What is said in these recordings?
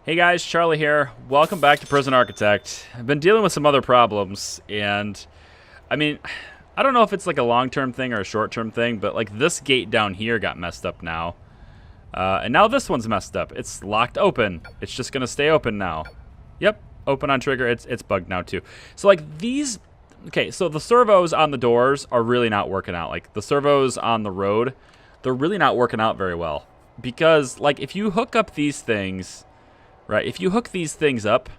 Hey guys, Charlie here. Welcome back to Prison Architect. I've been dealing with some other problems, and I mean, I don't know if it's like a long-term thing or a short-term thing, but like this gate down here got messed up now. And now this one's messed up. It's locked open. It's just gonna stay open now. Yep, open on trigger. It's bugged now too. So like these, okay, so the servos on the doors are really not working out. Like the servos on the road, they're really not working out very well. Because like if you hook up these things, right, if you hook these things up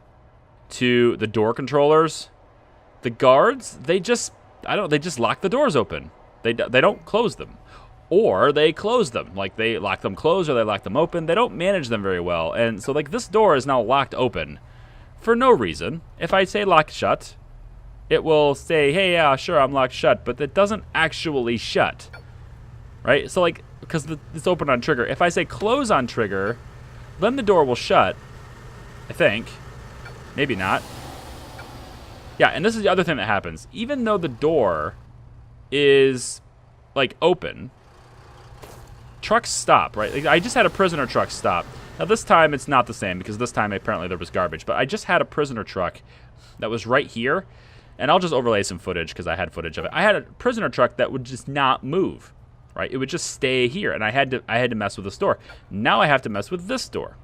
to the door controllers, the guards, they just lock the doors open. They don't close them. Or they close them. Like they lock them closed or they lock them open. They don't manage them very well. And so like this door is now locked open for no reason. If I say lock shut, it will say, hey, yeah, sure, I'm locked shut, but it doesn't actually shut. Right? So like, because it's open on trigger. If I say close on trigger, then the door will shut. I think. Maybe not. Yeah, and this is the other thing that happens. Even though the door is, like, open, trucks stop, right? Like, I just had a prisoner truck stop. Now, this time it's not the same, because this time apparently there was garbage. But I just had a prisoner truck that was right here. And I'll just overlay some footage, because I had footage of it. I had a prisoner truck that would just not move, right? It would just stay here, and I had to mess with this door. Now I have to mess with this door.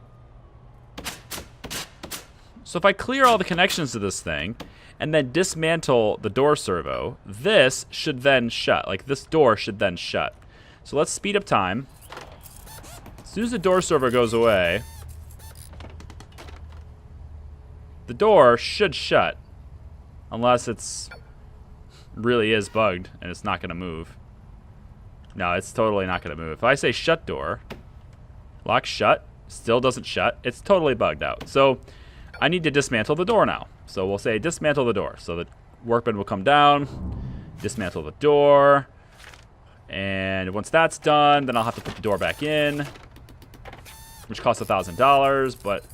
So if I clear all the connections to this thing and then dismantle the door servo, this should then shut. Like this door should then shut. So let's speed up time. As soon as the door servo goes away, the door should shut. Unless it's really is bugged and it's not going to move. No, it's totally not going to move. If I say shut door, lock shut, still doesn't shut. It's totally bugged out. So I need to dismantle the door now. So we'll say dismantle the door. So the workman will come down, dismantle the door, and once that's done, then I'll have to put the door back in, which costs $1,000, but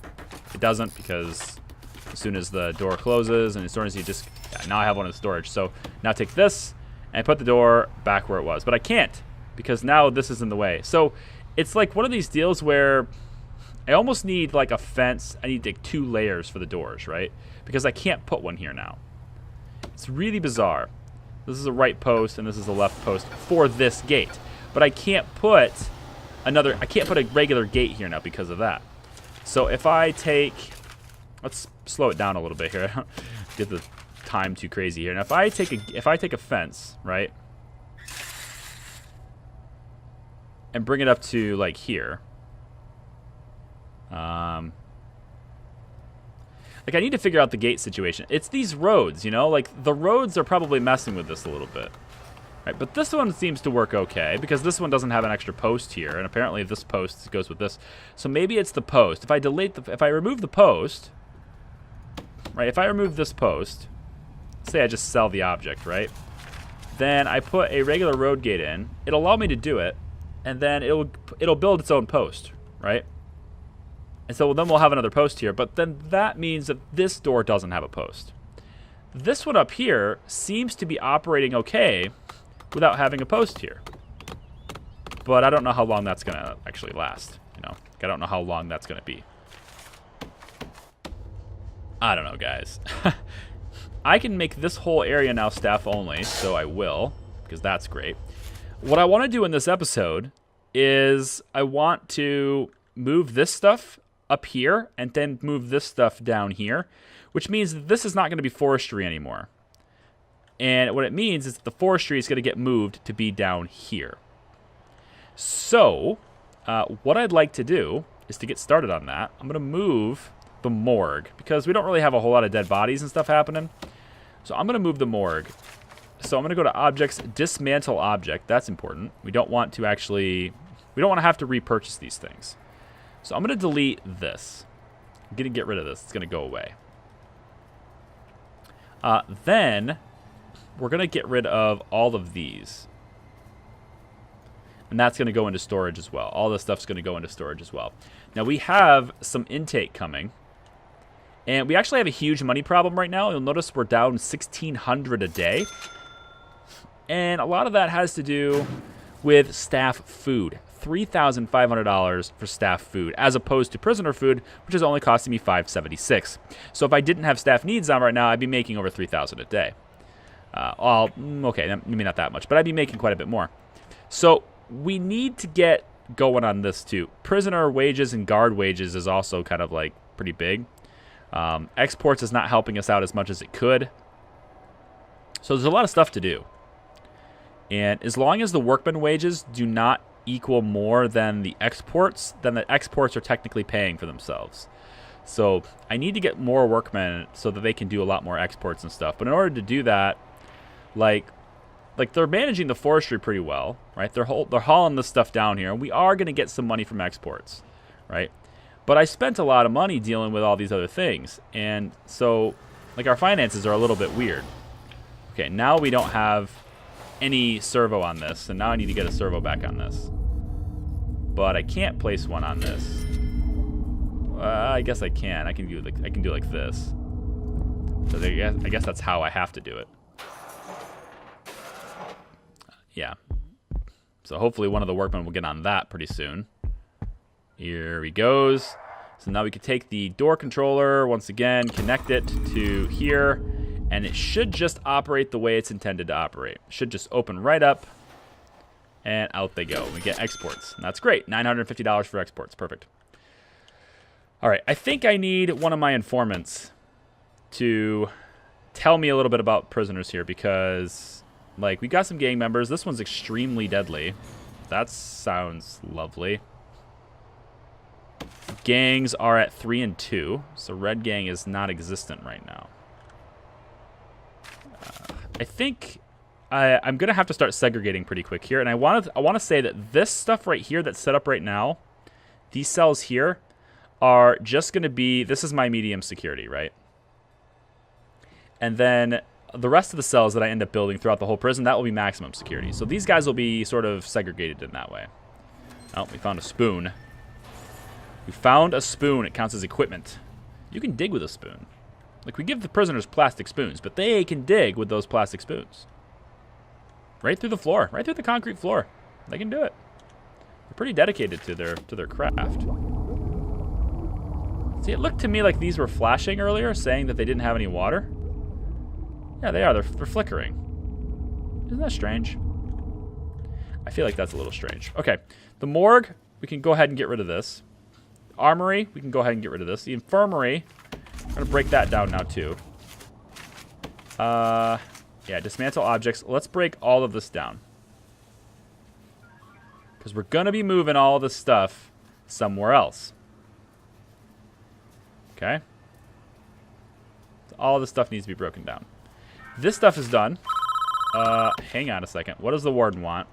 it doesn't because as soon as the door closes and as soon as you just, yeah, now I have one in storage. So now take this and put the door back where it was. But I can't because now this is in the way. So it's like one of these deals where I almost need like a fence. I need like 2 layers for the doors, right? Because I can't put one here now. It's really bizarre. This is a right post and this is a left post for this gate. But I can't put a regular gate here now because of that. So if I take, let's slow it down a little bit here. I don't get the time too crazy here. Now if I take a fence, right? And bring it up to like here. Like I need to figure out the gate situation. It's these roads, you know, like the roads are probably messing with this a little bit, right? But this one seems to work okay because this one doesn't have an extra post here, and apparently this post goes with this. So maybe it's the post. If I remove the post, right? If I remove this post, say I just sell the object, right? Then I put a regular road gate in. It'll allow me to do it, and then it'll build its own post, right? And so then we'll have another post here, but then that means that this door doesn't have a post. This one up here seems to be operating okay without having a post here. But I don't know how long that's going to actually last, you know? I don't know how long that's going to be. I don't know, guys. I can make this whole area now staff only, so I will, because that's great. What I want to do in this episode is I want to move this stuff up here and then move this stuff down here, which means that this is not going to be forestry anymore. And what it means is that the forestry is going to get moved to be down here. So what I'd like to do is to get started on that, I'm going to move the morgue because we don't really have a whole lot of dead bodies and stuff happening. So I'm going to move the morgue. So I'm going to go to objects, dismantle object. That's important. We don't want to have to repurchase these things. So I'm going to delete this. I'm going to get rid of this. It's going to go away. Then we're going to get rid of all of these. And that's going to go into storage as well. All this stuff's going to go into storage as well. Now we have some intake coming. And we actually have a huge money problem right now. You'll notice we're down 1,600 a day. And a lot of that has to do with staff food. $3,500 for staff food, as opposed to prisoner food, which is only costing me $576. So if I didn't have staff needs on right now, I'd be making over $3,000 a day. Okay, maybe not that much, but I'd be making quite a bit more. So we need to get going on this too. Prisoner wages and guard wages is also kind of like pretty big. Exports is not helping us out as much as it could. So there's a lot of stuff to do. And as long as the workman wages do not equal more than the exports, then the exports are technically paying for themselves. So I need to get more workmen so that they can do a lot more exports and stuff. But in order to do that, like they're managing the forestry pretty well, right? They're hauling this stuff down here, and we are going to get some money from exports, right? But I spent a lot of money dealing with all these other things, and so like our finances are a little bit weird. Okay, now we don't have any servo on this, and now I need to get a servo back on this. But I can't place one on this. I guess I can. I can do like this. So I guess that's how I have to do it. Yeah. So hopefully one of the workmen will get on that pretty soon. Here he goes. So now we can take the door controller, once again, connect it to here, and it should just operate the way it's intended to operate. It should just open right up, and out they go. We get exports, and that's great. $950 for exports. Perfect. All right, I think I need one of my informants to tell me a little bit about prisoners here, because, like, we got some gang members. This one's extremely deadly. That sounds lovely. Gangs are at 3 and 2, so red gang is not existent right now. I think I'm gonna have to start segregating pretty quick here, and I want to say that this stuff right here that's set up right now, these cells here, are just gonna be, this is my medium security, right? And then the rest of the cells that I end up building throughout the whole prison, that will be maximum security. So these guys will be sort of segregated in that way. Oh, we found a spoon. We found a spoon. It counts as equipment. You can dig with a spoon. Like, we give the prisoners plastic spoons, but they can dig with those plastic spoons. Right through the floor. Right through the concrete floor. They can do it. They're pretty dedicated to their craft. See, it looked to me like these were flashing earlier, saying that they didn't have any water. Yeah, they are. They're flickering. Isn't that strange? I feel like that's a little strange. Okay. The morgue, we can go ahead and get rid of this. Armory, we can go ahead and get rid of this. The infirmary, I'm going to break that down now too. Yeah, dismantle objects. Let's break all of this down. Because we're going to be moving all of this stuff somewhere else. Okay? So all of this stuff needs to be broken down. This stuff is done. Hang on a second. What does the warden want?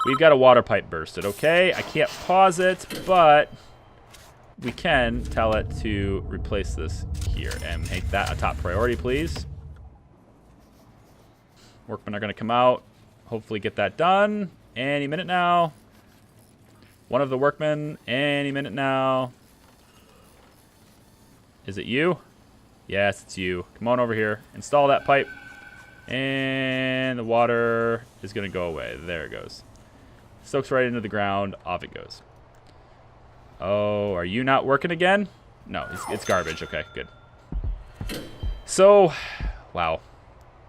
We've got a water pipe bursted. Okay, I can't pause it, but we can tell it to replace this here and make that a top priority, please. Workmen are going to come out, hopefully get that done any minute now. One of the workmen, any minute now. Is it you? Yes, it's you. Come on over here. Install that pipe. And the water is going to go away. There it goes. Soaks right into the ground. Off it goes. Oh, are you not working again? No, it's garbage. Okay, good. So, wow.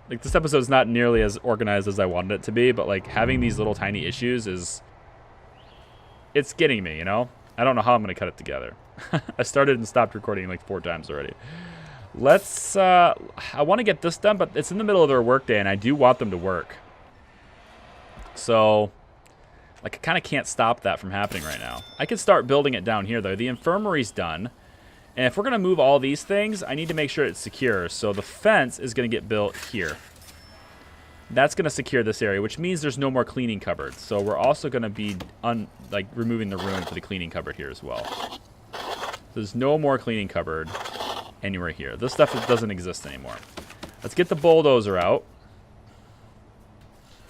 Like, this episode's not nearly as organized as I wanted it to be, but, like, having these little tiny issues is... It's getting me, you know? I don't know how I'm going to cut it together. I started and stopped recording like 4 times already. Let's, I want to get this done, but it's in the middle of their workday, and I do want them to work. So, like, I kind of can't stop that from happening right now. I could start building it down here, though. The infirmary's done. And if we're going to move all these things, I need to make sure it's secure. So the fence is going to get built here. That's going to secure this area, which means there's no more cleaning cupboards. So we're also going to be removing the room for the cleaning cupboard here as well. There's no more cleaning cupboard anywhere here. This stuff doesn't exist anymore. Let's get the bulldozer out.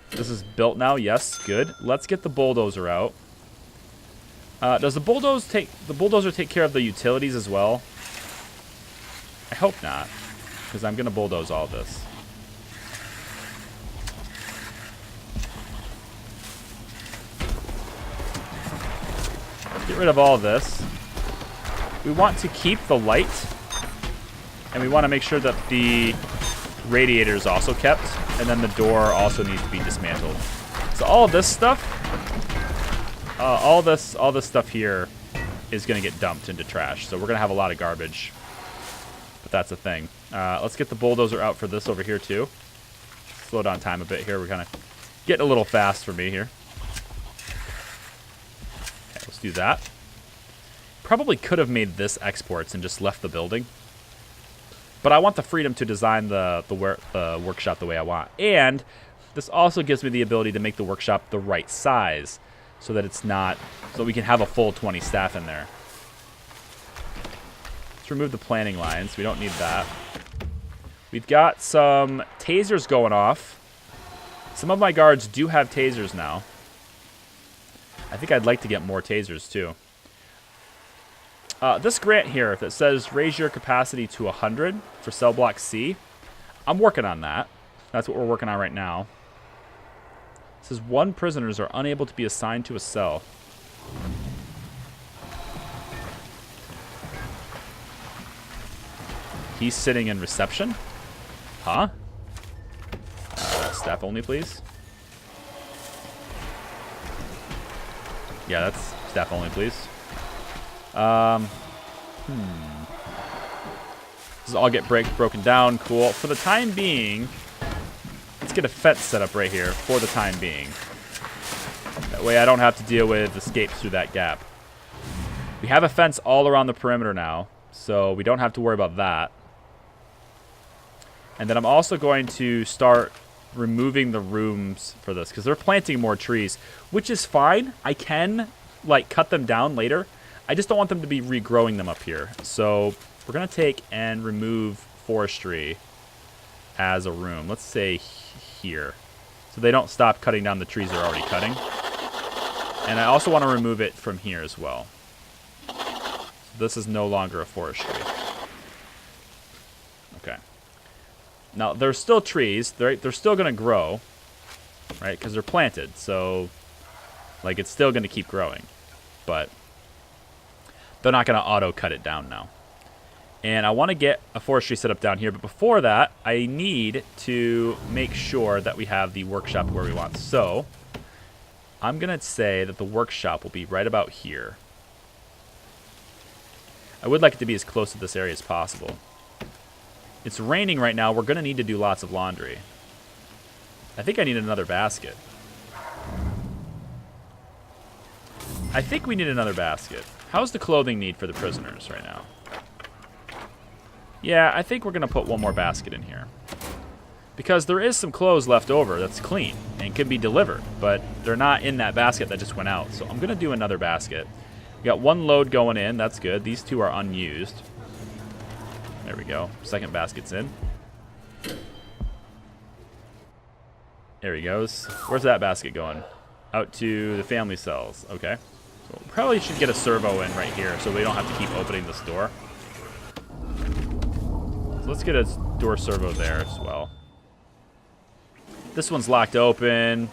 This is built now. Yes, good. Let's get the bulldozer out. Does the bulldozer take care of the utilities as well? I hope not, because I'm going to bulldoze all this. Get rid of all of this. We want to keep the light, and we want to make sure that the radiator is also kept, and then the door also needs to be dismantled. So all of this stuff, all this stuff here is going to get dumped into trash. So we're going to have a lot of garbage, but that's a thing. Let's get the bulldozer out for this over here too. Slow down time a bit here. We're kind of getting a little fast for me here. Okay, let's do that. Probably could have made this exports and just left the building. But I want the freedom to design the workshop the way I want. And this also gives me the ability to make the workshop the right size so that it's not, so we can have a full 20 staff in there. Let's remove the planning lines. We don't need that. We've got some tasers going off. Some of my guards do have tasers now. I think I'd like to get more tasers too. This grant here that says raise your capacity to 100 for cell block C, I'm working on that. That's what we're working on right now. It says 1 prisoners are unable to be assigned to a cell. He's sitting in reception? Huh? Staff only, please. Yeah, that's staff only, please. This is all get broken down. Cool. For the time being, let's get a fence set up right here for the time being. That way I don't have to deal with escapes through that gap. We have a fence all around the perimeter now, so we don't have to worry about that. And then I'm also going to start removing the rooms for this because they're planting more trees, which is fine. I can like cut them down later. I just don't want them to be regrowing them up here. So we're going to take and remove forestry as a room. Let's say here. So they don't stop cutting down the trees they're already cutting. And I also want to remove it from here as well. So this is no longer a forestry. Okay. Now, there's still trees. They're still going to grow, right? Because they're planted. So, like, it's still going to keep growing. But they're not going to auto-cut it down now. And I want to get a forestry set up down here. But before that, I need to make sure that we have the workshop where we want. So, I'm going to say that the workshop will be right about here. I would like it to be as close to this area as possible. It's raining right now. We're going to need to do lots of laundry. I think I need another basket. I think we need another basket. How's the clothing need for the prisoners right now? Yeah, I think we're going to put one more basket in here. Because there is some clothes left over that's clean and can be delivered, but they're not in that basket that just went out. So I'm going to do another basket. We got one load going in. That's good. These two are unused. There we go. Second basket's in. There he goes. Where's that basket going? Out to the family cells. Okay. So we probably should get a servo in right here so we don't have to keep opening this door. So let's get a door servo there as well. This one's locked open.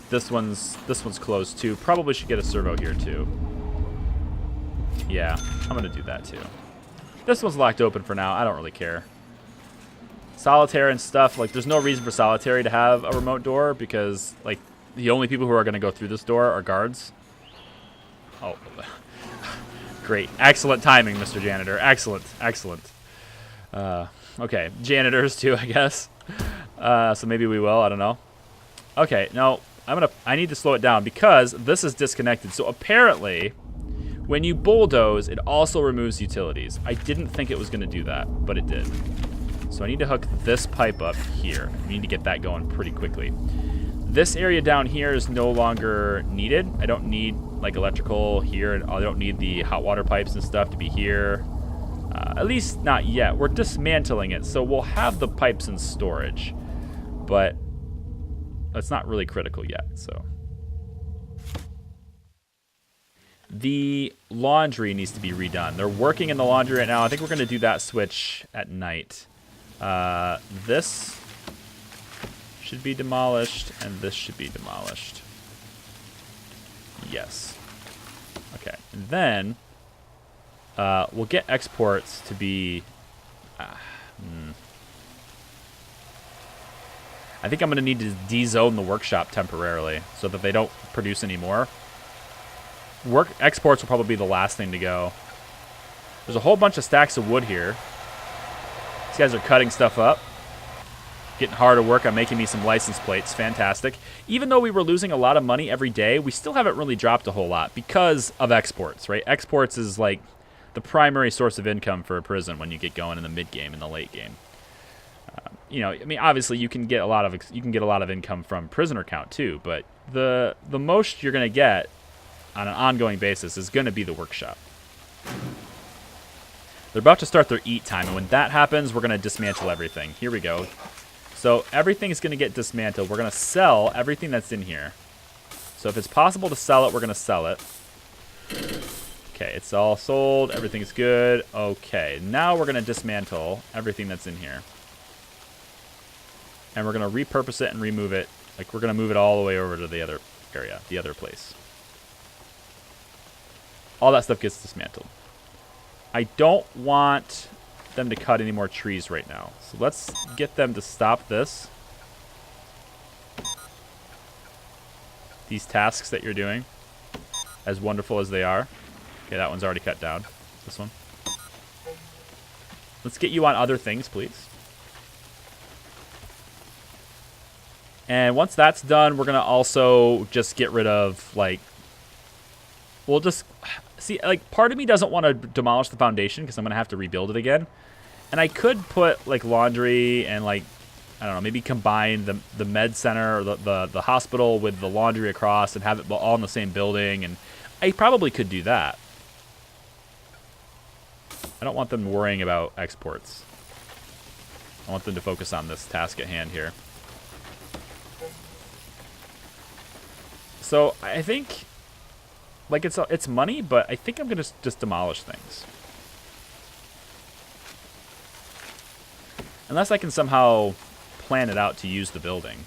This one's closed too. Probably should get a servo here too. Yeah, I'm gonna do that too. This one's locked open for now. I don't really care. Solitaire and stuff, like there's no reason for solitary to have a remote door because like the only people who are going to go through this door are guards. Oh, great. Excellent timing, Mr. Janitor. Excellent. Excellent. Okay, janitors too, I guess. So maybe we will. I don't know. Okay, no, I need to slow it down because this is disconnected. So apparently when you bulldoze, it also removes utilities. I didn't think it was going to do that, but it did. So I need to hook this pipe up here. We need to get that going pretty quickly. This area down here is no longer needed. I don't need like electrical here, and I don't need the hot water pipes and stuff to be here. At least not yet. We're dismantling it, so we'll have the pipes in storage, but it's not really critical yet. So the laundry needs to be redone. They're working in the laundry right now. I think we're going to do that switch at night. This should be demolished, and this should be demolished. Yes. Okay, and then we'll get exports to be... I think I'm going to need to de-zone the workshop temporarily so that they don't produce anymore. Exports will probably be the last thing to go. There's a whole bunch of stacks of wood here. These guys are cutting stuff up. Getting hard at work on making me some license plates. Fantastic. Even though we were losing a lot of money every day, we still haven't really dropped a whole lot because of exports, right? Exports is like the primary source of income for a prison when you get going in the mid-game and the late game. You know, I mean, obviously you can get a lot of income from prisoner count too, but the most you're going to get on an ongoing basis is going to be the workshop. They're about to start their eat time, and when that happens, we're going to dismantle everything. Here we go. So everything is going to get dismantled. We're going to sell everything that's in here. So if it's possible to sell it, we're going to sell it. Okay, it's all sold. Everything's good. Okay, now we're going to dismantle everything that's in here. And we're going to repurpose it and remove it. Like, we're going to move it all the way over to the other area, the other place. All that stuff gets dismantled. I don't want them to cut any more trees right now. So let's get them to stop this. These tasks that you're doing, as wonderful as they are. Okay, that one's already cut down. This one. Let's get you on other things, please. And once that's done, we're going to also just get rid of, like, we'll just, see, like, part of me doesn't want to demolish the foundation because I'm going to have to rebuild it again. And I could put, like, laundry and, like, I don't know, maybe combine the med center or the hospital with the laundry across and have it all in the same building. And I probably could do that. I don't want them worrying about exports. I want them to focus on this task at hand here. So I think, like, it's money, but I think I'm going to just demolish things. Unless I can somehow plan it out to use the building.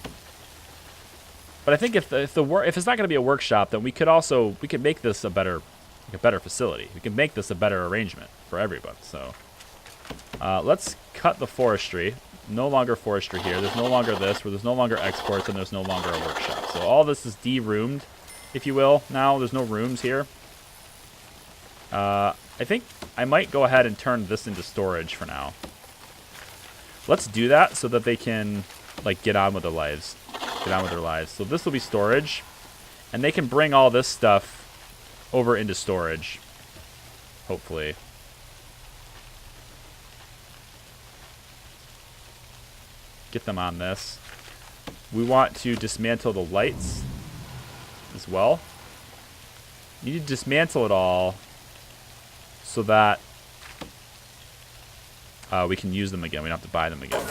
But I think if it's not going to be a workshop, then we could make this a better facility. We can make this a better arrangement for everyone. So let's cut the forestry. No longer forestry here. There's no longer this, where there's no longer exports, and there's no longer a workshop. So all this is de-roomed, if you will. Now there's no rooms here. I think I might go ahead and turn this into storage for now. Let's do that so that they can, like, get on with their lives. So this will be storage, and they can bring all this stuff over into storage, hopefully. Get them on this. We want to dismantle the lights as well. You need to dismantle it all so that we can use them again. We don't have to buy them again.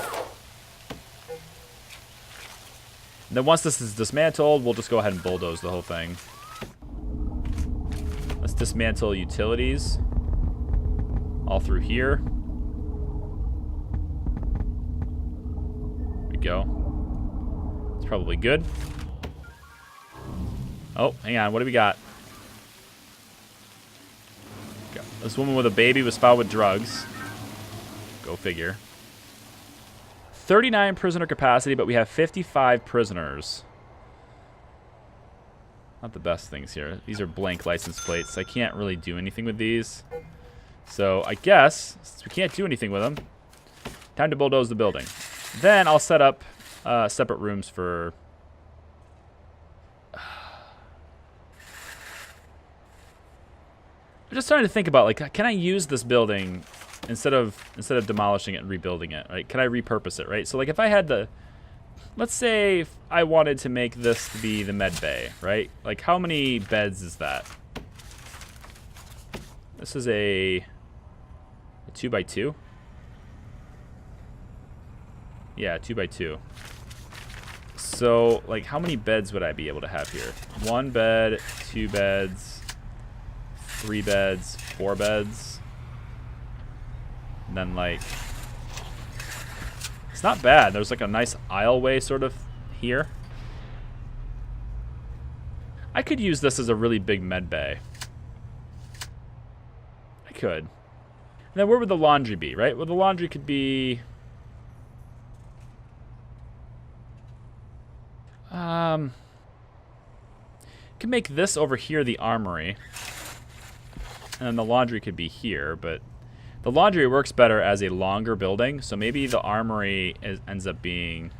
And then once this is dismantled, we'll just go ahead and bulldoze the whole thing. Let's dismantle utilities all through here. Go. It's probably good. Oh, hang on. What do we got? This woman with a baby was found with drugs. Go figure. 39 prisoner capacity, but we have 55 prisoners. Not the best things here. These are blank license plates. I can't really do anything with these. So I guess, since we can't do anything with them, time to bulldoze the building. Then I'll set up separate rooms for... I'm just trying to think about, like, can I use this building instead of demolishing it and rebuilding it, right? Can I repurpose it, right? So, like, if I had the... Let's say if I wanted to make this to be the med bay, right? Like, how many beds is that? This is a 2x2? Yeah, 2x2. So, like, how many beds would I be able to have here? 1 bed, 2 beds, 3 beds, 4 beds. And then, like, it's not bad. There's, like, a nice aisleway sort of here. I could use this as a really big med bay. We could. And then where would the laundry be, right? Well, the laundry could be... Could make this over here the armory. And then the laundry could be here, but the laundry works better as a longer building, so maybe the armory ends up being...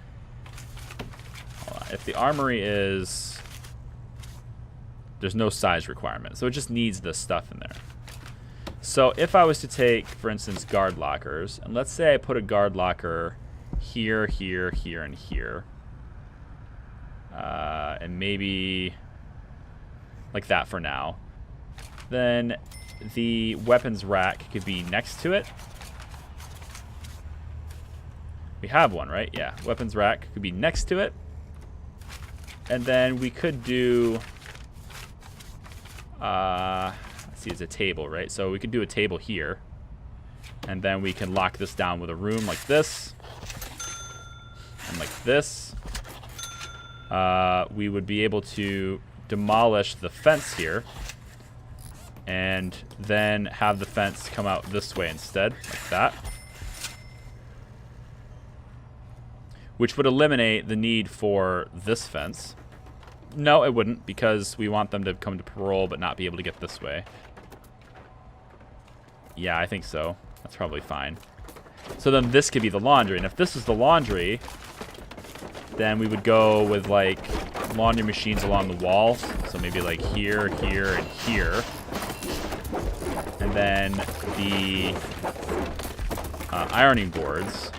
If the armory is... There's no size requirement, so it just needs this stuff in there. So if I was to take, for instance, guard lockers, and let's say I put a guard locker here, here, here, and here. And maybe like that for now. Then the weapons rack could be next to it. We have one, right? Yeah, weapons rack could be next to it. And then we could do, let's see, it's a table, right? So we could do a table here. And then we can lock this down with a room like this. And like this. We would be able to demolish the fence here. And then have the fence come out this way instead, like that. Which would eliminate the need for this fence. No, it wouldn't, because we want them to come to parole but not be able to get this way. Yeah, I think so. That's probably fine. So then this could be the laundry, and if this is the laundry, then we would go with like laundry machines along the walls. So maybe like here, here, and here. And then the ironing boards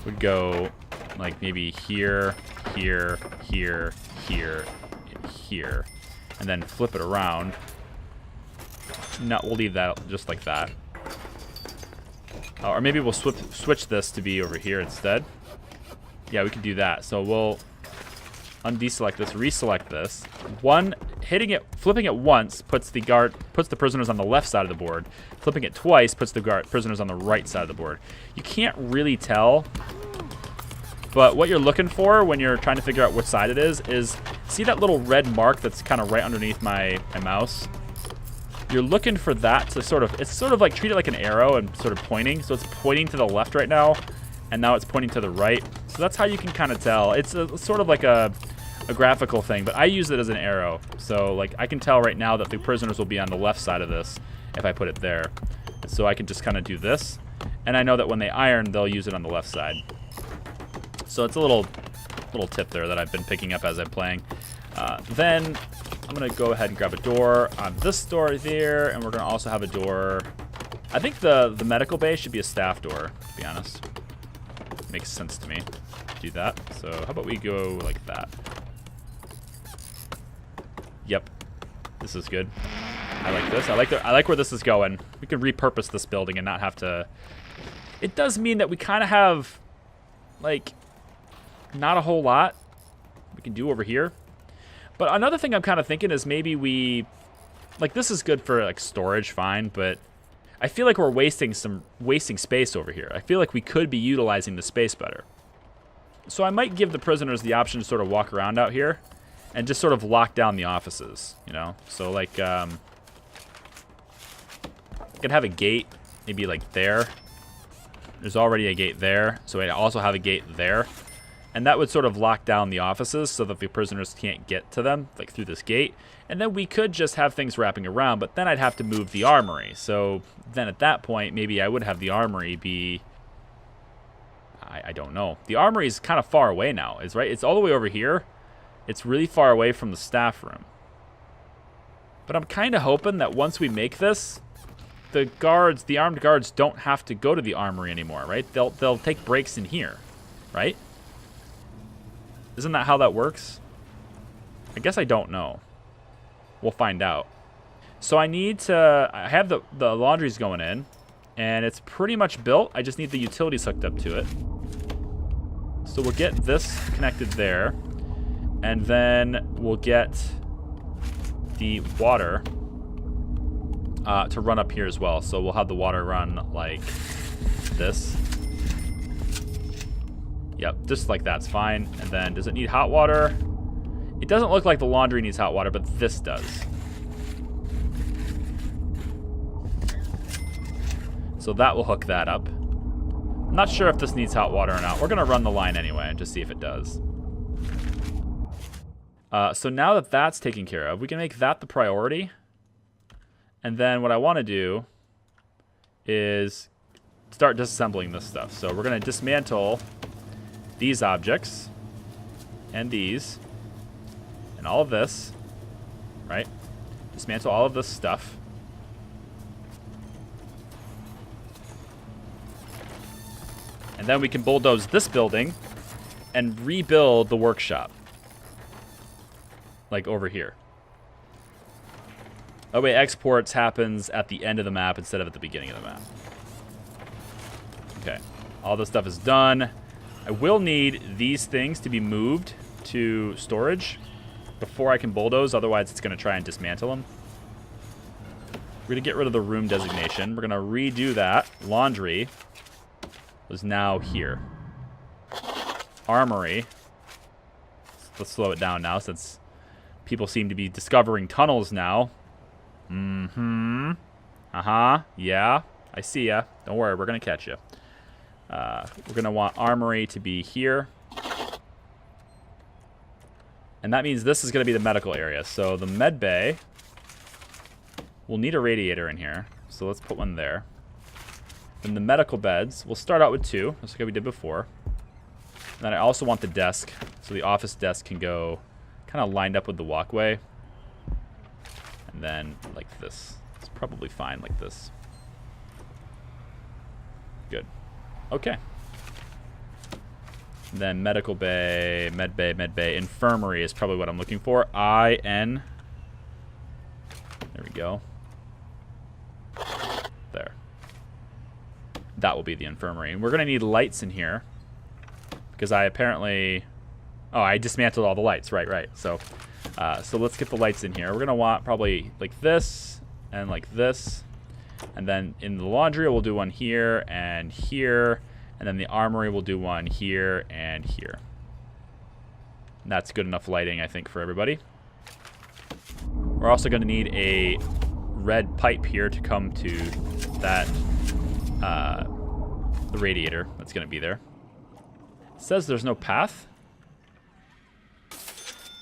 would go like maybe here, here, here, here, and here. And then flip it around. No, we'll leave that just like that. Or maybe we'll switch this to be over here instead. Yeah, we can do that. So we'll undeselect this, reselect this. Flipping it once puts the prisoners on the left side of the board. Flipping it twice puts the prisoners on the right side of the board. You can't really tell, but what you're looking for when you're trying to figure out which side it is see that little red mark that's kind of right underneath my mouse? You're looking for that to it's sort of like treat it like an arrow and sort of pointing. So it's pointing to the left right now, and now it's pointing to the right. So that's how you can kind of tell. It's sort of like a graphical thing, but I use it as an arrow. So like I can tell right now that the prisoners will be on the left side of this if I put it there. So I can just kind of do this, and I know that when they iron, they'll use it on the left side. So it's a little tip there that I've been picking up as I'm playing. Then I'm gonna go ahead and grab a door on this door there, and we're gonna also have a door. I think the medical bay should be a staff door, to be honest. Makes sense to me to do that. So how about we go like that? Yep, this is good. I like this. I like where this is going. We can repurpose this building and not have to. It does mean that we kind of have like not a whole lot we can do over here. But another thing I'm kind of thinking is maybe like this is good for like storage, fine, but I feel like we're wasting space over here. I feel like we could be utilizing the space better. So I might give the prisoners the option to sort of walk around out here and just sort of lock down the offices, you know? So like I could have a gate maybe like there. There's already a gate there, so I also have a gate there. And that would sort of lock down the offices so that the prisoners can't get to them, like through this gate. And then we could just have things wrapping around, but then I'd have to move the armory. So then at that point, maybe I would have the armory be... I don't know. The armory is kind of far away now, right? It's all the way over here. It's really far away from the staff room. But I'm kind of hoping that once we make this, the armed guards don't have to go to the armory anymore, right? They'll take breaks in here, right? Isn't that how that works? I guess I don't know. We'll find out. So I have the laundries going in, and it's pretty much built. I just need the utilities hooked up to it. So we'll get this connected there, and then we'll get the water to run up here as well. So we'll have the water run like this. Yep, just like that's fine. And then, does it need hot water? It doesn't look like the laundry needs hot water, but this does. So that will hook that up. I'm not sure if this needs hot water or not. We're going to run the line anyway and just see if it does. So now that that's taken care of, we can make that the priority. And then what I want to do is start disassembling this stuff. So we're going to dismantle these objects and these and all of this, right? Dismantle all of this stuff. And then we can bulldoze this building and rebuild the workshop. Like over here. That way exports happens at the end of the map instead of at the beginning of the map. Okay. All this stuff is done. I will need these things to be moved to storage before I can bulldoze. Otherwise, it's going to try and dismantle them. We're going to get rid of the room designation. We're going to redo that. Laundry is now here. Armory. Let's slow it down now since people seem to be discovering tunnels now. Mm-hmm. Uh-huh. Yeah. I see ya. Don't worry. We're going to catch you. We're going to want armory to be here. And that means this is going to be the medical area. So the med bay will need a radiator in here. So let's put one there. Then the medical beds, we'll start out with 2, just like we did before. And then I also want the desk. So the office desk can go kind of lined up with the walkway. And then like this. It's probably fine like this. Good. Okay. And then medical bay, med bay, infirmary is probably what I'm looking for. IN. There we go. There. That will be the infirmary. And we're going to need lights in here. Because I apparently... Oh, I dismantled all the lights. Right. So let's get the lights in here. We're going to want probably like this and like this. And then in the laundry, we'll do one here and here. And then the armory will do one here and here. And that's good enough lighting, I think, for everybody. We're also going to need a red pipe here to come to that, the radiator that's going to be there. It says there's no path.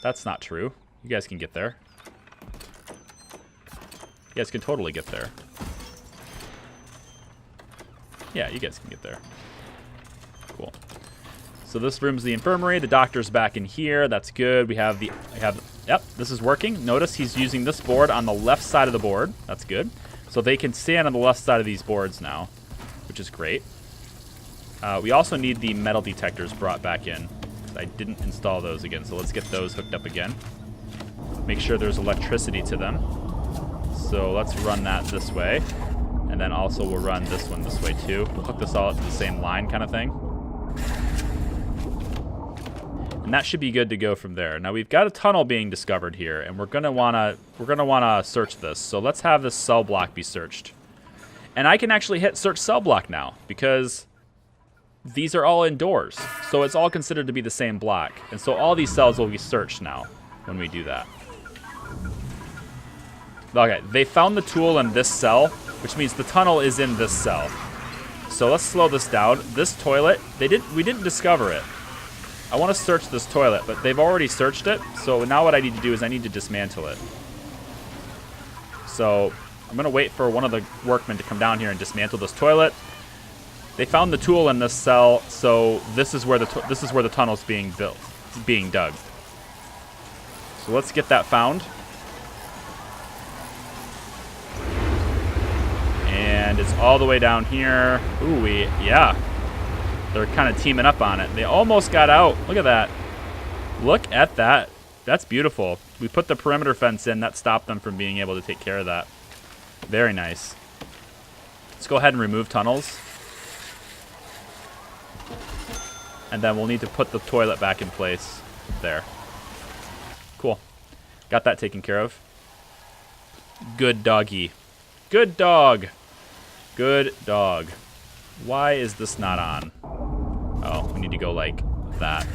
That's not true. You guys can get there. You guys can totally get there. Yeah, you guys can get there. Cool. So this room's the infirmary. The doctor's back in here. That's good. Yep, this is working. Notice he's using this board on the left side of the board. That's good. So they can stand on the left side of these boards now, which is great. We also need the metal detectors brought back in. I didn't install those again, so let's get those hooked up again. Make sure there's electricity to them. So let's run that this way. And then also we'll run this one this way too. We'll hook this all up to the same line kind of thing. And that should be good to go from there. Now we've got a tunnel being discovered here, and we're gonna wanna search this. So let's have this cell block be searched. And I can actually hit search cell block now because these are all indoors. So it's all considered to be the same block. And so all these cells will be searched now when we do that. Okay, they found the tool in this cell, which means the tunnel is in this cell. So let's slow this down. This toilet, we didn't discover it. I want to search this toilet, but they've already searched it. So now what I need to do is I need to dismantle it. So I'm going to wait for one of the workmen to come down here and dismantle this toilet. They found the tool in this cell, so this is where the tunnel's being built, being dug. So let's get that found. And it's all the way down here. Ooh, yeah. They're kind of teaming up on it. They almost got out. Look at that. Look at that. That's beautiful. We put the perimeter fence in. That stopped them from being able to take care of that. Very nice. Let's go ahead and remove tunnels. And then we'll need to put the toilet back in place. There. Cool. Got that taken care of. Good doggy. Good dog. Good dog. Why is this not on? Oh, we need to go like that.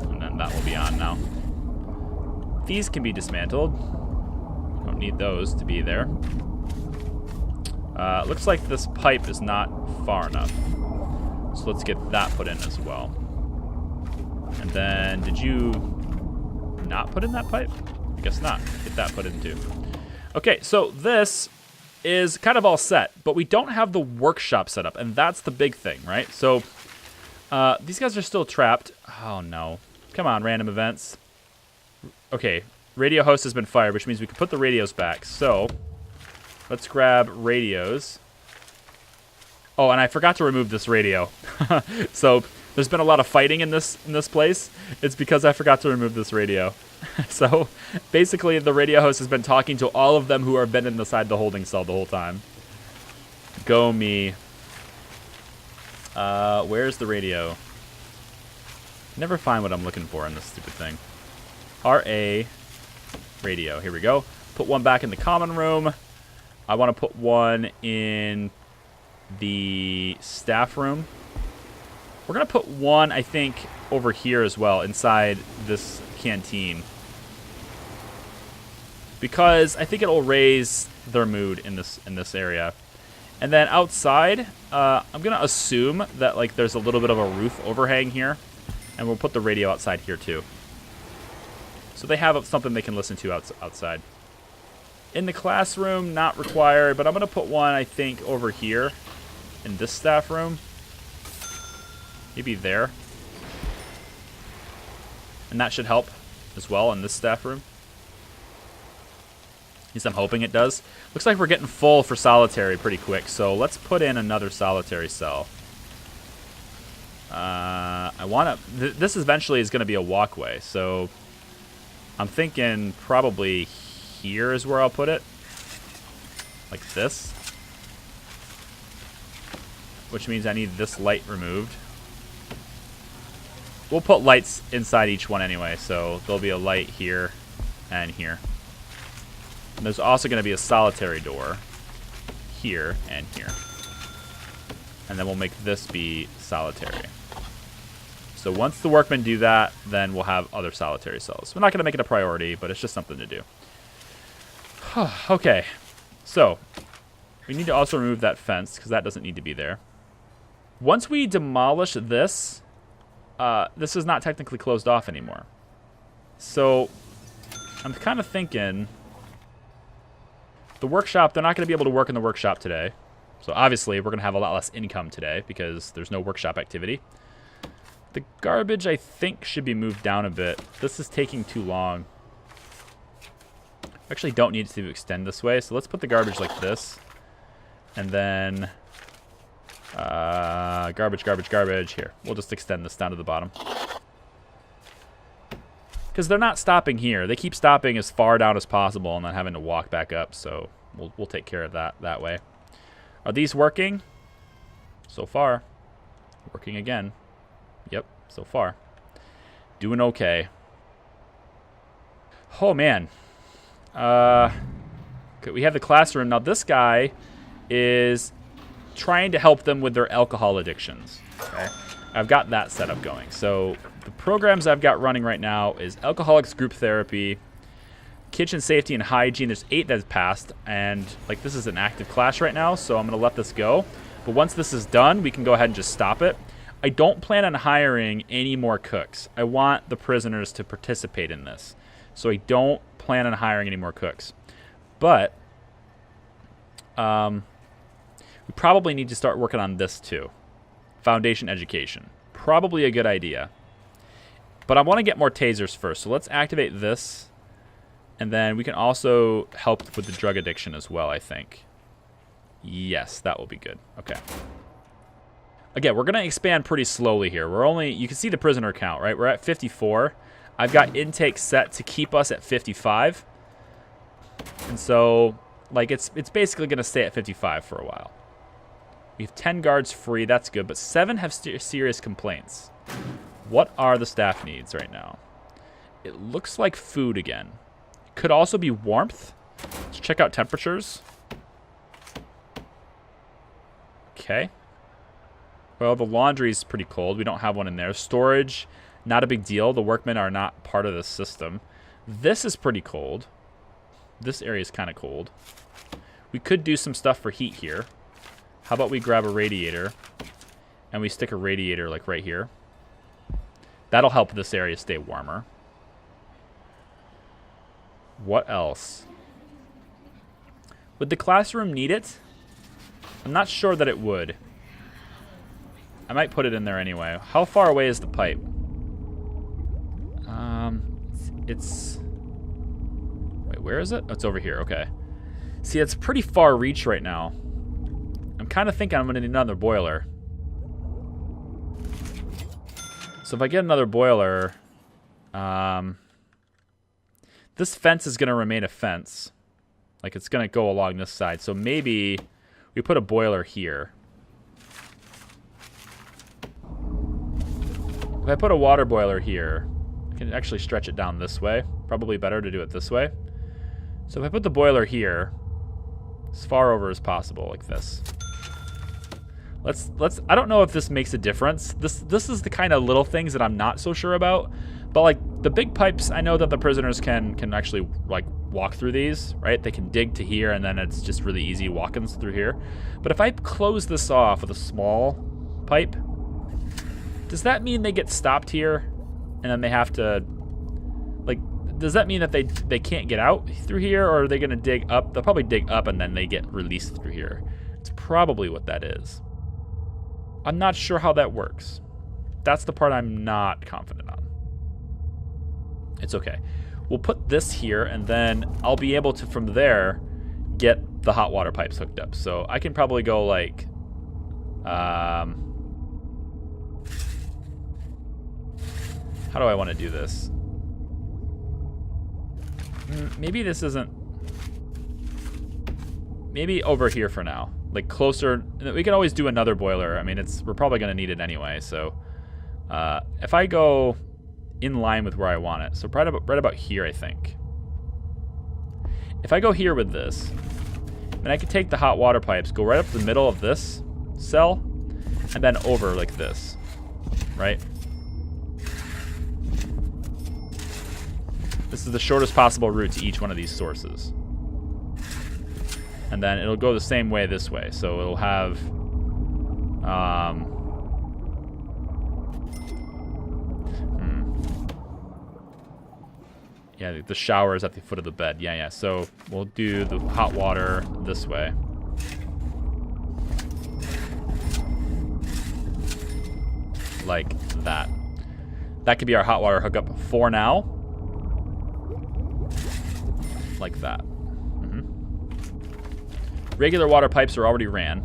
And then that will be on now. These can be dismantled. Don't need those to be there. Looks like this pipe is not far enough. So let's get that put in as well. And then, did you not put in that pipe? I guess not. Get that put in too. Okay, so this is kind of all set, but we don't have the workshop set up, and that's the big thing, right? So these guys are still trapped. Oh, no. Come on, random events. Okay, radio host has been fired, which means we can put the radios back. So let's grab radios. Oh, and I forgot to remove this radio. So there's been a lot of fighting in this place. It's because I forgot to remove this radio. So basically the radio host has been talking to all of them who have been inside the holding cell the whole time. Go me. Where's the radio? Never find what I'm looking for in this stupid thing. RA radio. Here we go. Put one back in the common room. I want to put one in the staff room. We're going to put one, I think, over here as well, inside this canteen. Because I think it'll raise their mood in this area. And then outside, I'm going to assume that like there's a little bit of a roof overhang here. And we'll put the radio outside here too. So they have something they can listen to outside. In the classroom, not required, but I'm going to put one, I think, over here in this staff room. Maybe there. And that should help as well in this staff room. At least I'm hoping it does. Looks like we're getting full for solitary pretty quick, so let's put in another solitary cell. I want to... This eventually is going to be a walkway, so I'm thinking probably here is where I'll put it. Like this. Which means I need this light removed. We'll put lights inside each one anyway, so there'll be a light here and here. And there's also going to be a solitary door here and here. And then we'll make this be solitary. So once the workmen do that, then we'll have other solitary cells. We're not going to make it a priority, but it's just something to do. Okay, so we need to also remove that fence because that doesn't need to be there. Once we demolish this, this is not technically closed off anymore. So I'm kind of thinking the workshop, they're not going to be able to work in the workshop today. So obviously we're going to have a lot less income today because there's no workshop activity. The garbage, I think, should be moved down a bit. This is taking too long. We actually don't need to extend this way, so let's put the garbage like this. And then garbage, garbage, garbage. Here, we'll just extend this down to the bottom. Because they're not stopping here. They keep stopping as far down as possible and then having to walk back up, so we'll take care of that way. Are these working? So far. Working again. Yep, so far. Doing okay. Oh, man. Okay, we have the classroom. Now, this guy is trying to help them with their alcohol addictions. Okay? I've got that set up going. So the programs I've got running right now is alcoholics group therapy, kitchen safety and hygiene. There's 8 that have passed, and like this is an active class right now, so I'm going to let this go. But once this is done, we can go ahead and just stop it. I don't plan on hiring any more cooks. I want the prisoners to participate in this. So I don't plan on hiring any more cooks. But we probably need to start working on this too. Foundation education. Probably a good idea. But I want to get more tasers first. So let's activate this. And then we can also help with the drug addiction as well, I think. Yes, that will be good. Okay. Again, we're going to expand pretty slowly here. You can see the prisoner count, right? We're at 54. I've got intake set to keep us at 55. And so, like, it's basically going to stay at 55 for a while. We have 10 guards free. That's good. But 7 have serious complaints. What are the staff needs right now? It looks like food again. It could also be warmth. Let's check out temperatures. Okay. Well, the laundry is pretty cold. We don't have one in there. Storage, not a big deal. The workmen are not part of the system. This is pretty cold. This area is kind of cold. We could do some stuff for heat here. How about we grab a radiator and we stick a radiator like right here. That'll help this area stay warmer. What else? Would the classroom need it? I'm not sure that it would. I might put it in there anyway. How far away is the pipe? It's... Wait, where is it? Oh, it's over here. Okay. See, it's pretty far reach right now. I'm kind of thinking I'm going to need another boiler. So if I get another boiler, this fence is going to remain a fence. Like, it's going to go along this side. So maybe we put a boiler here. If I put a water boiler here, I can actually stretch it down this way. Probably better to do it this way. So if I put the boiler here, as far over as possible, like this. Let's I don't know if this makes a difference. This is the kind of little things that I'm not so sure about. But like the big pipes, I know that the prisoners can actually like walk through these, right? They can dig to here and then it's just really easy walking through here. But if I close this off with a small pipe, does that mean they get stopped here and then they have to, like, does that mean that they can't get out through here, or are they going to dig up? They'll probably dig up and then they get released through here. It's probably what that is. I'm not sure how that works. That's the part I'm not confident on. It's okay. We'll put this here and then I'll be able to, from there, get the hot water pipes hooked up. So I can probably go like, how do I want to do this? Maybe this isn't... Maybe over here for now. Like closer... We can always do another boiler. I mean, we're probably going to need it anyway. So if I go in line with where I want it. So right about here, I think. If I go here with this, then I can take the hot water pipes, go right up the middle of this cell, and then over like this. Right? This is the shortest possible route to each one of these sources. And then it'll go the same way this way. So it'll have... Yeah, the shower is at the foot of the bed. Yeah. So we'll do the hot water this way. Like that. That could be our hot water hookup for now. Like that. Regular water pipes are already ran.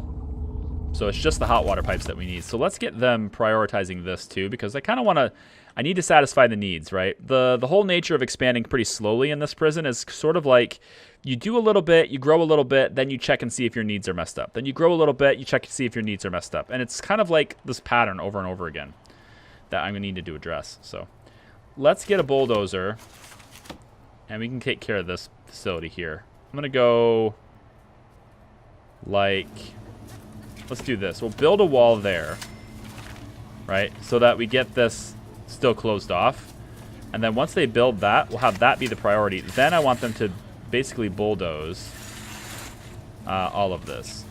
So it's just the hot water pipes that we need. So let's get them prioritizing this too, because I kind of want to... I need to satisfy the needs, right? The whole nature of expanding pretty slowly in this prison is sort of like you do a little bit, you grow a little bit, then you check and see if your needs are messed up. Then you grow a little bit, you check to see if your needs are messed up. And it's kind of like this pattern over and over again that I'm going to need to address. So let's get a bulldozer and we can take care of this facility here. I'm going to go like, let's do this. We'll build a wall there, right? So that we get this still closed off. And then once they build that, we'll have that be the priority. Then I want them to basically bulldoze all of this.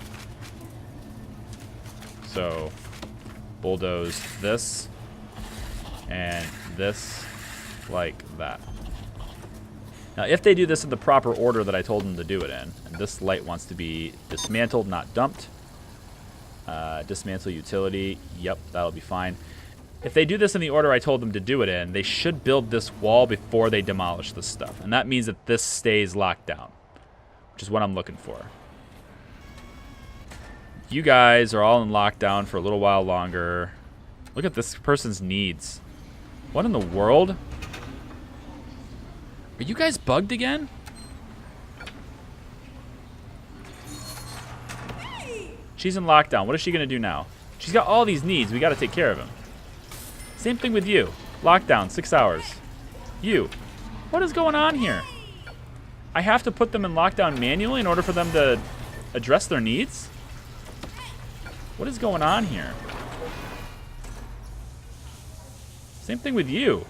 So bulldoze this and this like that. Now if they do this in the proper order that I told them to do it in, and this light wants to be dismantled, not dumped. Dismantle utility, yep, that'll be fine. If they do this in the order I told them to do it in, they should build this wall before they demolish this stuff. And that means that this stays locked down, which is what I'm looking for. You guys are all in lockdown for a little while longer. Look at this person's needs. What in the world? Are you guys bugged again? She's in lockdown. What is she going to do now? She's got all these needs. We got to take care of them. Same thing with you. Lockdown, 6 hours. You. What is going on here? I have to put them in lockdown manually in order for them to address their needs? What is going on here? Same thing with you.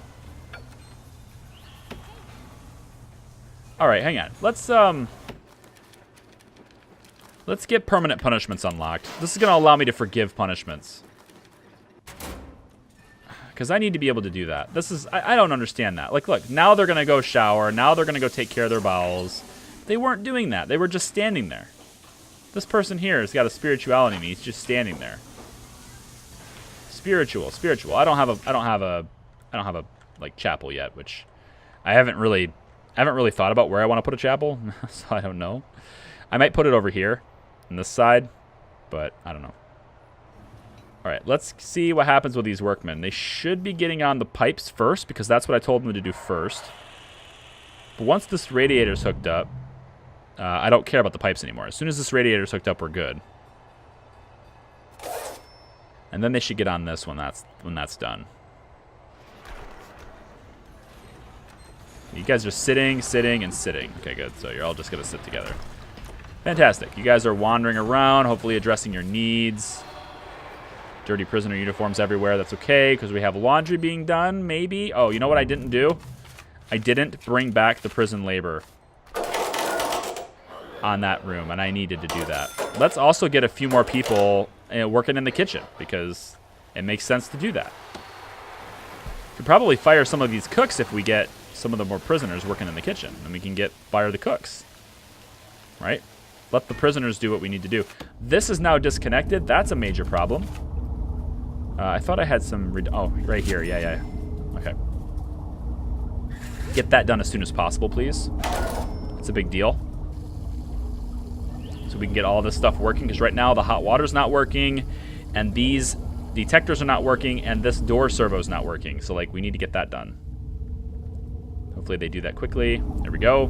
All right, hang on. Let's Let's get permanent punishments unlocked. This is going to allow me to forgive punishments. Because I need to be able to do that. This is, I don't understand that. Like, look, now they're going to go shower. Now they're going to go take care of their bowels. They weren't doing that. They were just standing there. This person here has got a spirituality in me. He's just standing there. Spiritual. I don't have a like chapel yet, which I haven't really thought about where I want to put a chapel, so I don't know. I might put it over here on this side, but I don't know. All right, let's see what happens with these workmen. They should be getting on the pipes first because that's what I told them to do first. But once this radiator's hooked up, I don't care about the pipes anymore. As soon as this radiator's hooked up, we're good. And then they should get on this when that's done. You guys are sitting, and sitting. Okay, good. So you're all just going to sit together. Fantastic. You guys are wandering around, hopefully addressing your needs. Dirty prisoner uniforms everywhere. That's okay, because we have laundry being done, maybe. Oh, you know what I didn't do? I didn't bring back the prison labor on that room, and I needed to do that. Let's also get a few more people working in the kitchen, because it makes sense to do that. Could probably fire some of these cooks if we get some of the more prisoners working in the kitchen, and we can fire the cooks, right? Let the prisoners do what we need to do. This is now disconnected. That's a major problem. I thought I had some... oh, right here. Yeah. Okay. Get that done as soon as possible, please. It's a big deal. So we can get all this stuff working, because right now the hot water's not working, and these detectors are not working, and this door servo's not working. So, like, we need to get that done. Hopefully they do that quickly. There we go.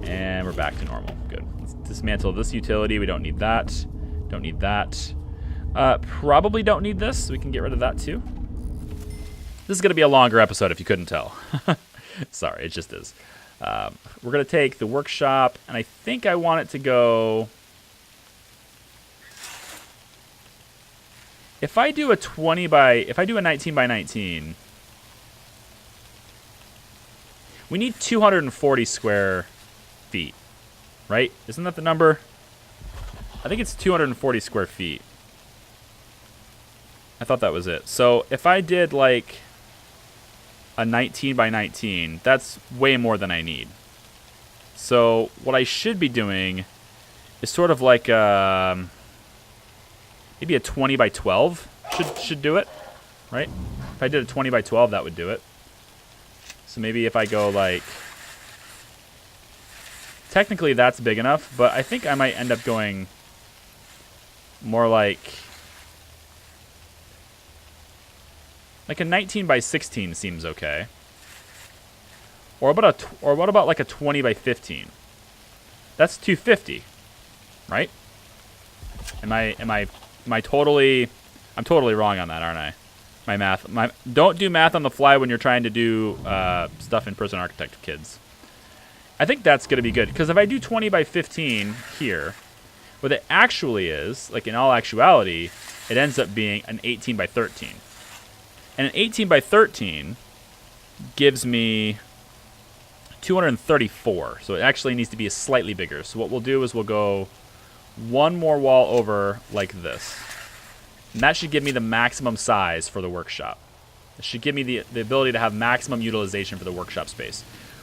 And we're back to normal. Good. Let's dismantle this utility. We don't need that. Don't need that. Probably don't need this. We can get rid of that too. This is going to be a longer episode if you couldn't tell. Sorry, it just is. We're going to take the workshop, and I think I want it to go... If I do a 19 by 19... We need 240 square feet, right? Isn't that the number? I think it's 240 square feet. I thought that was it. So if I did like a 19 by 19, that's way more than I need. So what I should be doing is sort of like maybe a 20 by 12 should do it, right? If I did a 20 by 12, that would do it. So maybe if I go like... Technically that's big enough, but I think I might end up going more like a 19 by 16 seems okay. Or what about like a 20 by 15? That's 250, right? Am I totally... I'm totally wrong on that, aren't I? My math. Don't do math on the fly when you're trying to do stuff in Prison Architect, kids. I think that's going to be good, because if I do 20 by 15 here, what it actually is, like in all actuality, it ends up being an 18 by 13. And an 18 by 13 gives me 234. So it actually needs to be slightly bigger. So what we'll do is we'll go one more wall over like this. And that should give me the maximum size for the workshop. It should give me the ability to have maximum utilization for the workshop space,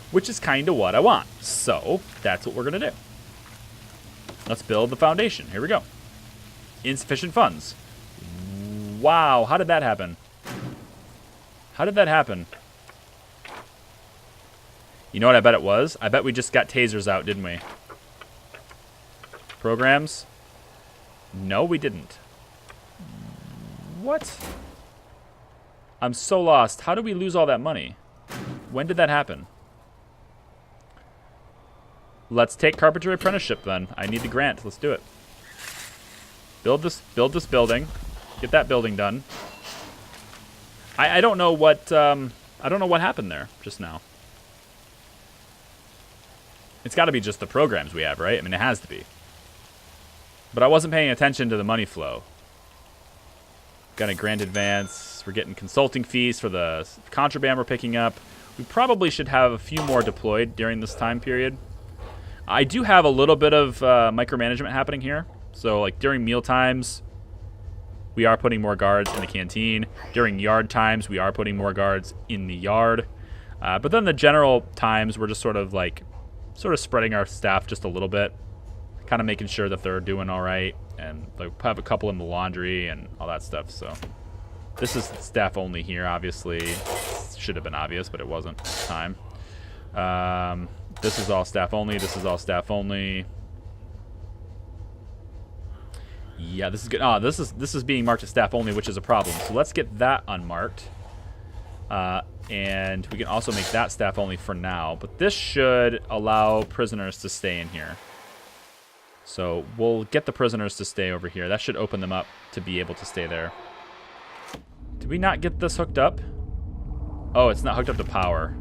which is kind of what I want. So that's what we're going to do. Let's build the foundation. Here we go. Insufficient funds. Wow, how did that happen? How did that happen? You know what I bet it was? I bet we just got tasers out, didn't we? Programs? No, we didn't. What? I'm so lost. How did we lose all that money? When did that happen? Let's take carpentry apprenticeship then. I need the grant. Let's do it. Build this building. Get that building done. I don't know what happened there just now. It's got to be just the programs we have, right? I mean, it has to be. But I wasn't paying attention to the money flow. Got a grant advance. We're getting consulting fees for the contraband we're picking up. We probably should have a few more deployed during this time period. I do have a little bit of micromanagement happening here. So like during meal times, we are putting more guards in the canteen. During yard times, we are putting more guards in the yard. But then the general times, we're just sort of spreading our staff just a little bit, kind of making sure that they're doing all right, and like have a couple in the laundry and all that stuff. So this is staff only here, obviously. Should have been obvious, but it wasn't at the time. This is all staff only. This is all staff only. Yeah, this is good. Oh, this is being marked as staff only, which is a problem. So let's get that unmarked. And we can also make that staff only for now. But this should allow prisoners to stay in here. So we'll get the prisoners to stay over here. That should open them up to be able to stay there. Did we not get this hooked up? Oh, it's not hooked up to power.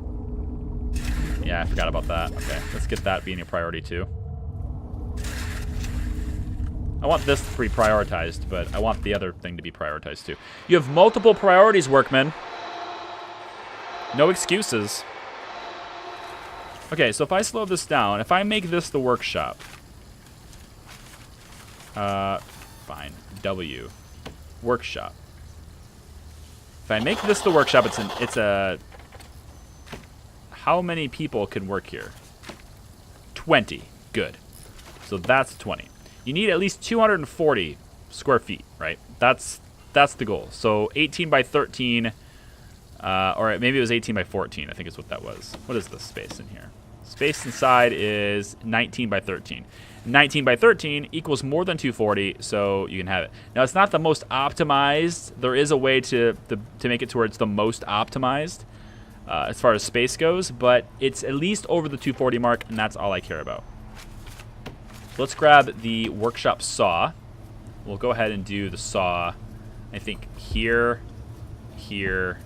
Yeah, I forgot about that. Okay, let's get that being a priority too. I want this to be prioritized, but I want the other thing to be prioritized too. You have multiple priorities, workmen. No excuses. Okay, so if I slow this down, if I make this the workshop. Fine. W. Workshop. If I make this the workshop, it's a... How many people can work here? 20. Good. So that's 20. You need at least 240 square feet, right? That's the goal. So 18 by 13, or maybe it was 18 by 14, I think is what that was. What is the space in here? Space inside is 19 by 13. 19 by 13 equals more than 240, so you can have it. Now, it's not the most optimized. There is a way to make it to where it's the most optimized as far as space goes, but it's at least over the 240 mark, and that's all I care about. Let's grab the workshop saw. We'll go ahead and do the saw, I think, here, here,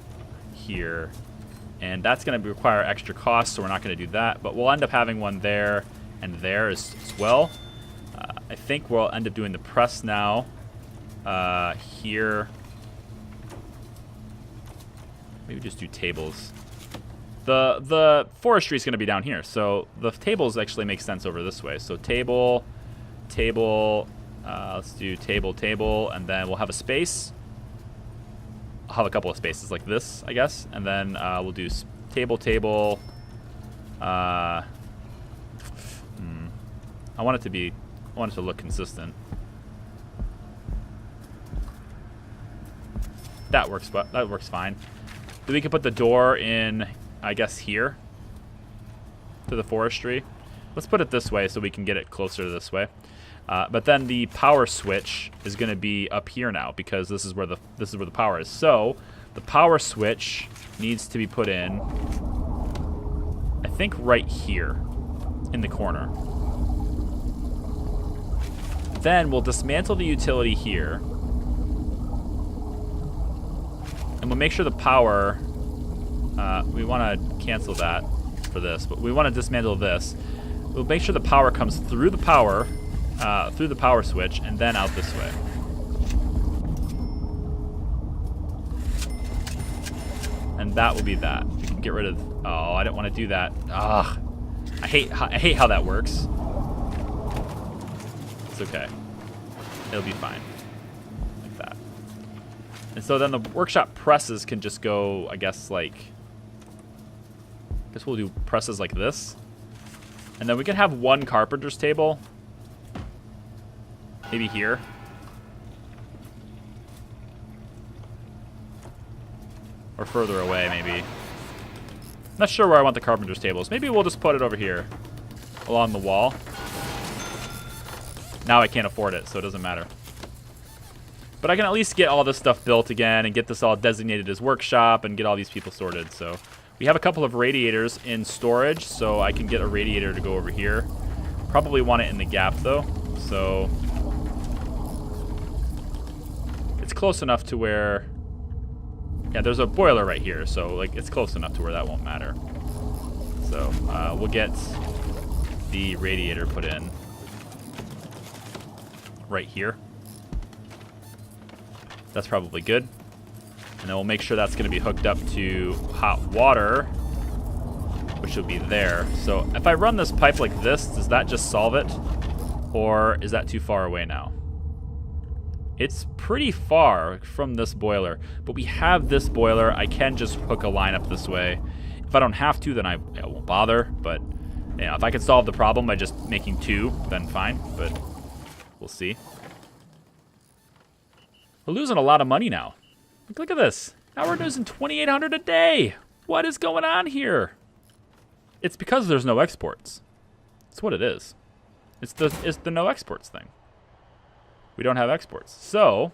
here. And that's going to require extra cost, so we're not going to do that. But we'll end up having one there and there as well. I think we'll end up doing the press now. Here. Maybe just do tables. The forestry is going to be down here, so the tables actually make sense over this way. So table, table, let's do table, table, and then we'll have a space. I'll have a couple of spaces like this, I guess, and then we'll do table, table. I want it to look consistent. That works, but that works fine. Then we can put the door in, I guess, here to the forestry. Let's put it this way so we can get it closer to this way. But then the power switch is going to be up here now because this is where the power is. So the power switch needs to be put in, I think, right here in the corner. Then we'll dismantle the utility here, and we'll make sure the power. We want to cancel that for this, but we want to dismantle this. We'll make sure the power comes through the power switch, and then out this way. And that will be that. We can get rid of. Oh, I didn't want to do that. Ugh. I hate how that works. It's okay. It'll be fine. Like that. And so then the workshop presses can just go, I guess, like. I guess we'll do presses like this. And then we can have one carpenter's table. Maybe here. Or further away, maybe. Not sure where I want the carpenter's tables. Maybe we'll just put it over here. Along the wall. Now I can't afford it, so it doesn't matter. But I can at least get all this stuff built again and get this all designated as workshop and get all these people sorted. So we have a couple of radiators in storage, so I can get a radiator to go over here. Probably want it in the gap, though. So it's close enough to where... Yeah, there's a boiler right here, so like it's close enough to where that won't matter. So we'll get the radiator put in right here. That's probably good. And then we'll make sure that's going to be hooked up to hot water which will be there. So if I run this pipe like this, does that just solve it? Or is that too far away now? It's pretty far from this boiler, but we have this boiler. I can just hook a line up this way. If I don't have to, then I won't bother, but you know, if I could solve the problem by just making 2, then fine, but we'll see. We're losing a lot of money now. Look at this. Now we're losing $2,800 a day. What is going on here? It's because there's no exports. That's what it is. It's the no exports thing. We don't have exports. So,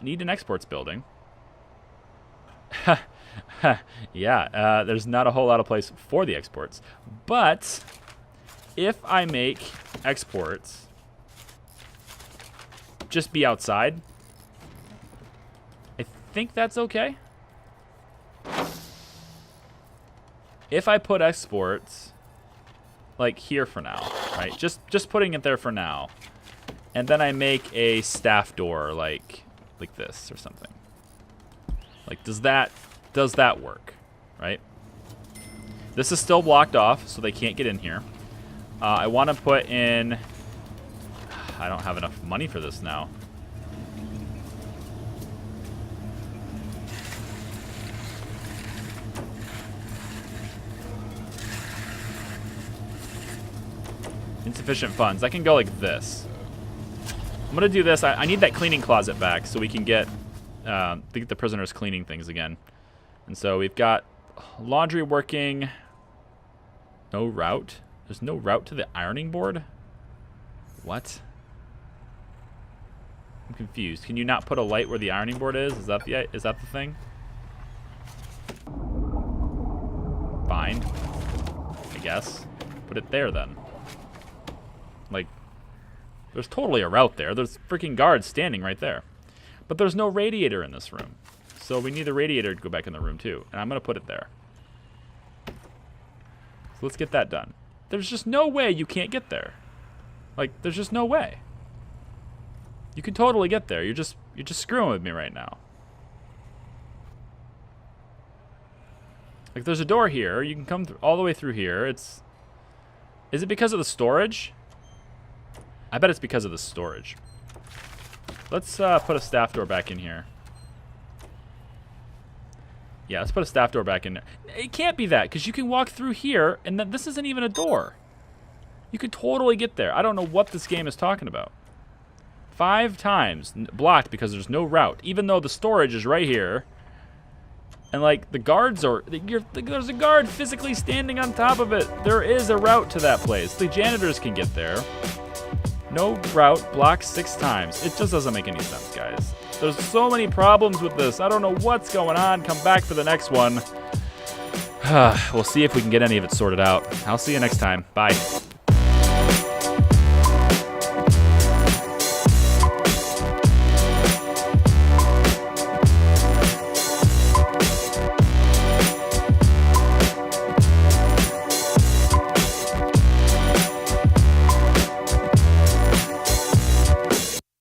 need an exports building. Yeah, there's not a whole lot of place for the exports. But if I make exports just be outside, I think that's okay. If I put exports like here for now, right? Just putting it there for now. And then I make a staff door like this or something. Like does that work, right? This is still blocked off, so they can't get in here. I want to put in... I don't have enough money for this now. Insufficient funds. I can go like this. I'm going to do this. I need that cleaning closet back so we can get the prisoners cleaning things again. And so we've got laundry working. No route. There's no route to the ironing board? What? I'm confused. Can you not put a light where the ironing board is? Is that the thing? Fine. I guess. Put it there then. Like, there's totally a route there. There's freaking guards standing right there. But there's no radiator in this room. So we need the radiator to go back in the room too. And I'm going to put it there. So let's get that done. There's just no way you can't get there. Like, there's just no way. You can totally get there. You're just screwing with me right now. Like, there's a door here. You can come all the way through here. Is it because of the storage? I bet it's because of the storage. Let's put a staff door back in here. Yeah, let's put a staff door back in there. It can't be that, because you can walk through here, and then this isn't even a door. You could totally get there. I don't know what this game is talking about. 5 times blocked because there's no route, even though the storage is right here. And, like, the guards are... there's a guard physically standing on top of it. There is a route to that place. The janitors can get there. No route, blocked 6 times. It just doesn't make any sense, guys. There's so many problems with this. I don't know what's going on. Come back for the next one. We'll see if we can get any of it sorted out. I'll see you next time. Bye.